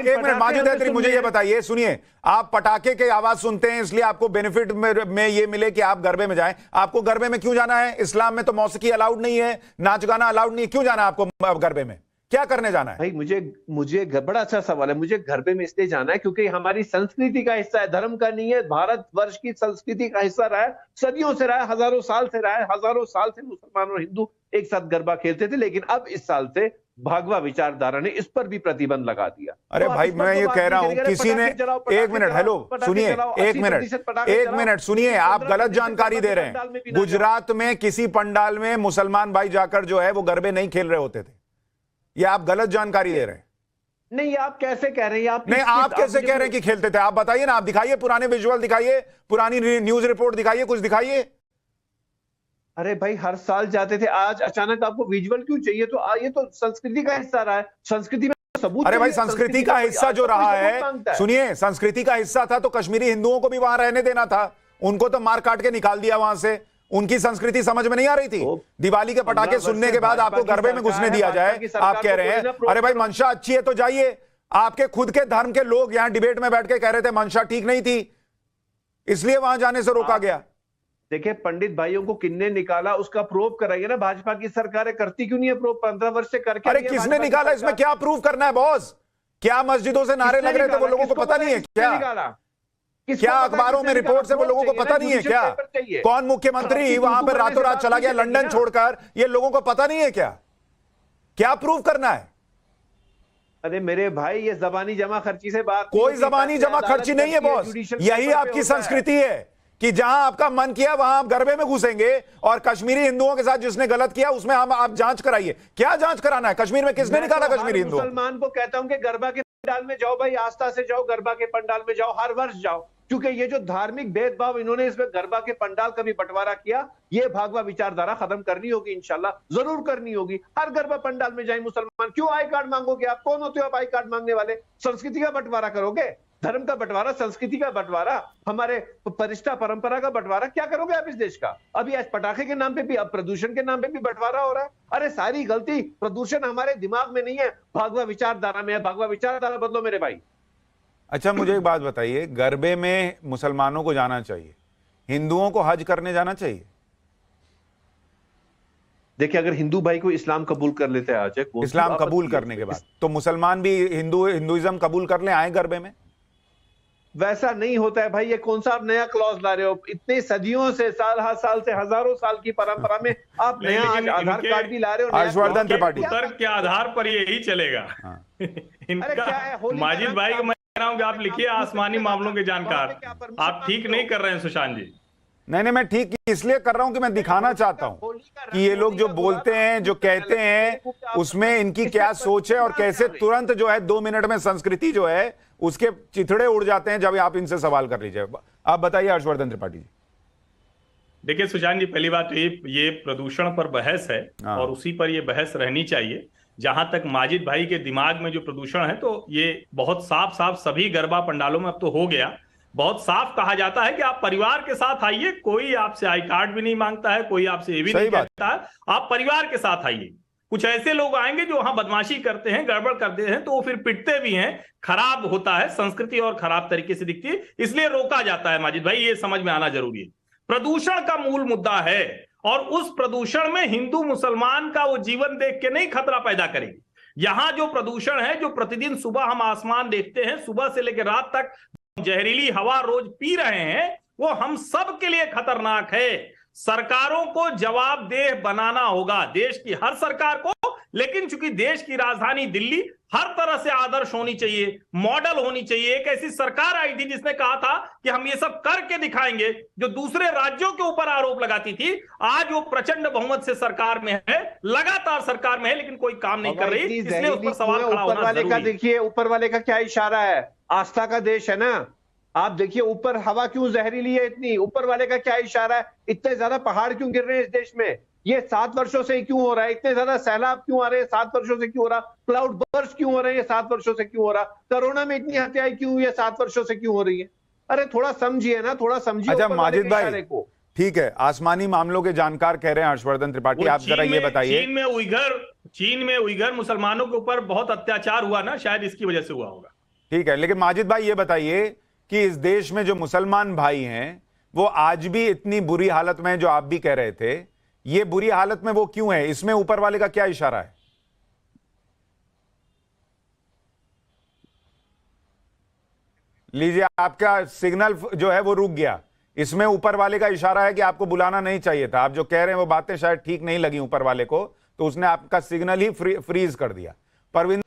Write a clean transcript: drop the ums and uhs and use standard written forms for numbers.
एक मिनट माजिद हैदरी, मुझे ये बताइए, सुनिए, आप पटाखे की आवाज सुनते हैं इसलिए आपको बेनिफिट में ये मिले कि आप गरबे में जाएं। आपको गरबे में क्यों जाना है? इस्लाम में तो मौसीकी अलाउड नहीं है, नाच गाना अलाउड नहीं है, क्यों जाना है आपको गरबे में? क्या करने जाना है? भाई मुझे बड़ा अच्छा सवाल है। मुझे गरबे में इसलिए जाना है क्योंकि हमारी संस्कृति का हिस्सा है, धर्म का नहीं है। भारतवर्ष की संस्कृति का हिस्सा रहा है, सदियों से रहा है, हजारों साल से रहा है। हजारों साल से मुसलमान और हिंदू एक साथ गरबा खेलते थे, लेकिन अब इस साल से भागवा विचारधारा ने इस पर भी प्रतिबंध लगा दिया। अरे भाई, मैं ये कह रहा हूं, किसी ने, एक मिनट, हेलो सुनिए, एक मिनट सुनिए, आप गलत जानकारी दे रहे हैं। गुजरात में किसी पंडाल में मुसलमान भाई जाकर जो है वो गरबे नहीं खेल रहे होते थे, ये आप गलत जानकारी दे रहे हैं। नहीं, आप कैसे कह रहे हैं? आप कैसे कह रहे हैं कि खेलते थे? आप बताइए ना, आप दिखाइए, पुराने विजुअल दिखाइए, पुरानी न्यूज रिपोर्ट दिखाइए, कुछ दिखाइए। अरे भाई, हर साल जाते थे, आज अचानक आपको विजुअल क्यों चाहिए? तो ये तो संस्कृति का हिस्सा रहा है, संस्कृति में सबूत। अरे भाई, संस्कृति का हिस्सा जो रहा है, सुनिए, संस्कृति का हिस्सा था तो कश्मीरी हिंदुओं को भी वहां रहने देना था। उनको तो मार काट के निकाल दिया वहां से। उनकी संस्कृति समझ में नहीं आ रही थी। दिवाली के पटाखे सुनने के बाद आपको गरबे में घुसने दिया जाए, आप कह रहे हैं। अरे भाई, मंशा अच्छी है तो जाइए। आपके खुद के धर्म के लोग यहां डिबेट में बैठ के कह रहे थे मंशा ठीक नहीं थी, इसलिए वहां जाने से रोका गया। देखिए, पंडित भाइयों को किन्ने निकाला उसका प्रूफ कराइए ना। भाजपा की सरकारें करती क्यों नहीं है प्रूफ? 15 वर्ष से करके। अरे किसने निकाला? इसमें क्या प्रूफ करना है बॉस? क्या मस्जिदों से नारे लग रहे थे, वो लोगों को पता नहीं है क्या? क्या अखबारों में रिपोर्ट से वो लोगों को पता नहीं है क्या? कौन मुख्यमंत्री वहां पर रातों रात चला गया लंदन छोड़कर, ये लोगों को पता नहीं है क्या? क्या प्रूफ करना है? अरे मेरे भाई, ये जबानी जमा खर्ची से बात, कोई जबानी जमा खर्ची नहीं है बॉस। यही आपकी संस्कृति है कि जहां आपका मन किया वहां आप गरबे में घुसेंगे, और कश्मीरी हिंदुओं के साथ जिसने गलत किया उसमें हम आप जांच कराइए। क्या जांच कराना है? कश्मीर में किसने निकाला कश्मीरी हिंदू? मुसलमान को कहता हूं कि गरबा के पंडाल में जाओ भाई, आस्था से जाओ, गरबा के पंडाल में जाओ, हर वर्ष जाओ। क्योंकि ये जो धार्मिक भेदभाव इन्होंने इसमें गरबा के पंडाल का भी बंटवारा किया, ये भागवा विचारधारा खत्म करनी होगी, इंशाल्लाह जरूर करनी होगी। हर गरबा पंडाल में जाए मुसलमान। क्यों आई कार्ड मांगोगे आप? कौन होते हो आप आई कार्ड मांगने वाले? संस्कृति का बंटवारा करोगे, धर्म का बंटवारा, संस्कृति का बंटवारा, हमारे परिष्ठा परंपरा का बंटवारा क्या करोगे आप इस देश का? अभी आज पटाखे के नाम पे भी, अब प्रदूषण के नाम पे भी बंटवारा हो रहा है। अरे सारी गलती प्रदूषण हमारे दिमाग में नहीं है, भागवा विचारधारा में है। भागवा विचारधारा बदलो मेरे भाई। अच्छा, मुझे एक बात बताइए, गरबे में मुसलमानों को जाना चाहिए, हिंदुओं को हज करने जाना चाहिए? देखिए, अगर हिंदू भाई को इस्लाम कबूल कर लेते हैं आज, इस्लाम कबूल करने के बाद तो मुसलमान भी हिंदुइज्म कबूल कर लें, आए गरबे में? वैसा नहीं होता है भाई। ये कौन सा आप नया क्लॉज ला रहे हो? इतने सदियों से, साल से, हजारों साल की परंपरा में आप नया आज आधार कार्ड भी ला रहे हो। हर्षवर्धन त्रिपाठी, तर्क के आधार पर यही चलेगा। इनका माजिद भाई को मैं कह रहा हूं कि आप लिखिए आसमानी मामलों के जानकार। आप ठीक नहीं कर रहे हैं सुशांत जी। नहीं, मैं ठीक इसलिए कर रहा हूं कि मैं दिखाना चाहता हूं कि ये लोग जो बोलते हैं, जो कहते हैं, उसमें इनकी क्या सोच है, और कैसे तुरंत जो है 2 मिनट में संस्कृति जो है उसके चिथड़े उड़ जाते हैं जब आप इनसे सवाल कर लीजिए। आप बताइए हर्षवर्धन त्रिपाठी जी। देखिए सुशांत जी, पहली बात तो ये प्रदूषण पर बहस है और उसी पर ये बहस रहनी चाहिए। जहां तक माजिद भाई के दिमाग में जो प्रदूषण है, तो ये बहुत साफ सभी गरबा पंडालों में अब तो हो गया। बहुत साफ कहा जाता है कि आप परिवार के साथ आइए, कोई आपसे आई कार्ड भी नहीं मांगता है, कोई आपसे ये भी नहीं कहता है, आप परिवार के साथ आइए। कुछ ऐसे लोग आएंगे जो वहां बदमाशी करते हैं, गड़बड़ करते हैं, तो वो फिर पिटते भी हैं, खराब होता है संस्कृति और खराब तरीके से दिखती है, इसलिए रोका जाता है। माजिद भाई, ये समझ में आना जरूरी है। प्रदूषण का मूल मुद्दा है, और उस प्रदूषण में हिंदू मुसलमान का वो जीवन देख के नहीं खतरा पैदा करेगी। यहां जो प्रदूषण है, जो प्रतिदिन सुबह हम आसमान देखते हैं, सुबह से लेकर रात तक जहरीली हवा रोज पी रहे हैं, वो हम सब के लिए खतरनाक है। सरकारों को जवाबदेह बनाना होगा, देश की हर सरकार को। लेकिन चूंकि देश की राजधानी दिल्ली हर तरह से आदर्श होनी चाहिए, मॉडल होनी चाहिए। एक ऐसी सरकार आई थी जिसने कहा था कि हम ये सब करके दिखाएंगे, जो दूसरे राज्यों के ऊपर आरोप लगाती थी। आज वो प्रचंड बहुमत से सरकार में है, लगातार सरकार में है, लेकिन कोई काम नहीं कर रही, इसलिए उस पर सवाल खड़ा होना जरूरी है। देखिए, ऊपर वाले का क्या इशारा है? आस्था का देश है ना। आप देखिए ऊपर हवा क्यों जहरीली है इतनी, ऊपर वाले का क्या इशारा है? इतने ज्यादा पहाड़ क्यों गिर रहे हैं इस देश में? ये 7 वर्षों से क्यों हो रहा है? इतने ज्यादा सैलाब क्यों आ रहे हैं? 7 वर्षों से क्यों हो रहा? क्लाउड बर्स्ट क्यों हो रहे हैं? ये 7 वर्षों से क्यों हो रहा? कोरोना में इतनी हत्याएं क्यों हुई है? 7 वर्षों से क्यों हो रही है? अरे थोड़ा समझिए ना, थोड़ा समझिए। अच्छा माजिद भाई, ठीक है, आसमानी मामलों के जानकार कह रहे हैं हर्षवर्धन त्रिपाठी, आप जरा ये बताइए। चीन में उइगर मुसलमानों के ऊपर बहुत अत्याचार हुआ ना, शायद इसकी वजह से हुआ होगा। ठीक है, लेकिन माजिद भाई ये बताइए कि इस देश में जो मुसलमान भाई हैं वो आज भी इतनी बुरी हालत में है जो आप भी कह रहे थे, ये बुरी हालत में वो क्यों है? इसमें ऊपर वाले का क्या इशारा है? लीजिए, आपका सिग्नल जो है वो रुक गया। इसमें ऊपर वाले का इशारा है कि आपको बुलाना नहीं चाहिए था। आप जो कह रहे हैं वो बातें शायद ठीक नहीं लगी ऊपर वाले को, तो उसने आपका सिग्नल ही फ्रीज कर दिया। परविंदर